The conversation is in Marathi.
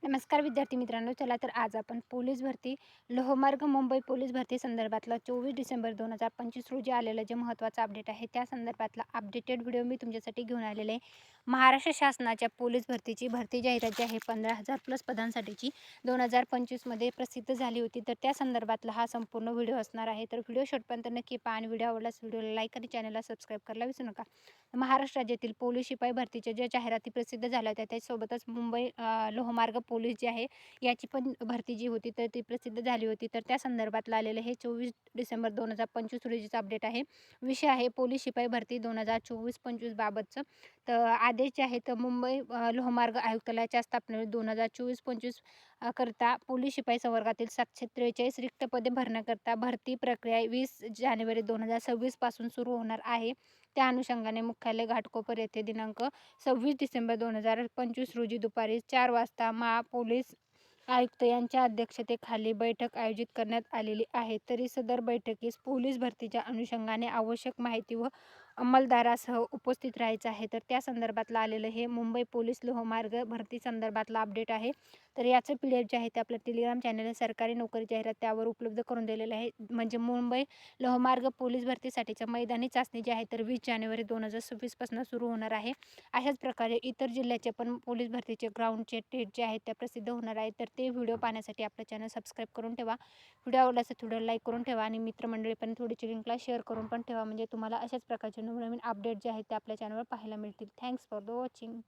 नमस्कार विद्यार्थी मित्रांनो. चला तर आज आपण पोलीस भरती लोहमार्ग मुंबई पोलीस भरती संदर्भातला 24 डिसेंबर 2025 रोजी आलेलं जे महत्त्वाचं अपडेट आहे त्या संदर्भातला अपडेटेड व्हिडिओ मी तुमच्यासाठी घेऊन आलेले आहे. महाराष्ट्र शासनाच्या पोलीस भरतीची भरती जाहिरात जी आहे 15,000 प्लस पदांसाठीची 2025मध्ये प्रसिद्ध झाली होती. तर त्या संदर्भातला हा संपूर्ण व्हिडिओ असणार आहे. तर व्हिडिओ शेवटपर्यंत नक्की पहा आणि व्हिडिओ आवडल्यास व्हिडिओला लाईक आणि चॅनलला सबस्क्राईब करायला विसरू नका. महाराष्ट्र राज्यातील पोलीस शिपाई भरतीच्या ज्या जाहिराती प्रसिद्ध झाल्या होत्या त्यासोबतच मुंबई लोहमार्ग पोलीस जे आहे याची पण भरती जी होती तर ती प्रसिद्ध झाली होती. तर त्या संदर्भातलं आलेलं हे 24 डिसेंबर 2025 रोजीचं अपडेट आहे. विषय आहे पोलीस शिपाई भरती 2024-25 बाबतचं. तर आदेश जे आहे तर मुंबई लोहमार्ग आयुक्तालयाच्या स्थापनेवर 2024-25 करता पोलीस शिपाई संवर्गातील 743 रिक्त पदे भरण्याकरता भरती प्रक्रिया 20 जानेवारी 2026 पासून सुरू होणार आहे. त्या अनुषंगाने मुख्यालय घाटकोपर येथे दिनांक 26 डिसेंबर 2025 रोजी दुपारी 4 वाजता पोलीस आयुक्त यांच्या अध्यक्षतेखाली बैठक आयोजित करण्यात आलेली आहे. तरी सदर बैठकीस पोलीस भरतीच्या अनुषंगाने आवश्यक माहिती व अंमलदारासह उपस्थित राहायचं आहे. तर त्या संदर्भातलं आलेलं हे मुंबई पोलीस लोहमार्ग भरती संदर्भातलं अपडेट आहे. तर याचं PDF जे आहे ते आपल्या टेलिग्राम चॅनल सरकारी नोकरी जाहिरात त्यावर उपलब्ध करून दिलेलं आहे. म्हणजे मुंबई लोहमार्ग पोलीस भरतीसाठीच्या मैदानी चाचणी जी आहे तर 20 जानेवारी 2026 पासून सुरू होणार आहे. अशाच प्रकारे इतर जिल्ह्याचे पण पोलीस भरतीचे ग्राउंडचे डेट जे आहेत त्या प्रसिद्ध होणार आहेत. तर ते व्हिडिओ पाहण्यासाठी आपलं चॅनल सबस्क्राईब करून ठेवा. व्हिडिओ आवडला असेल थोडं लाईक करून ठेवा आणि मित्रमंडळी पण थोडीशी लिंकला शेअर करून पण ठेवा. म्हणजे तुम्हाला अशाच प्रकारचे नवनवीन अपडेट जे आहेत ते आपल्या चॅनलवर पाहायला मिळतील. Thanks for the watching.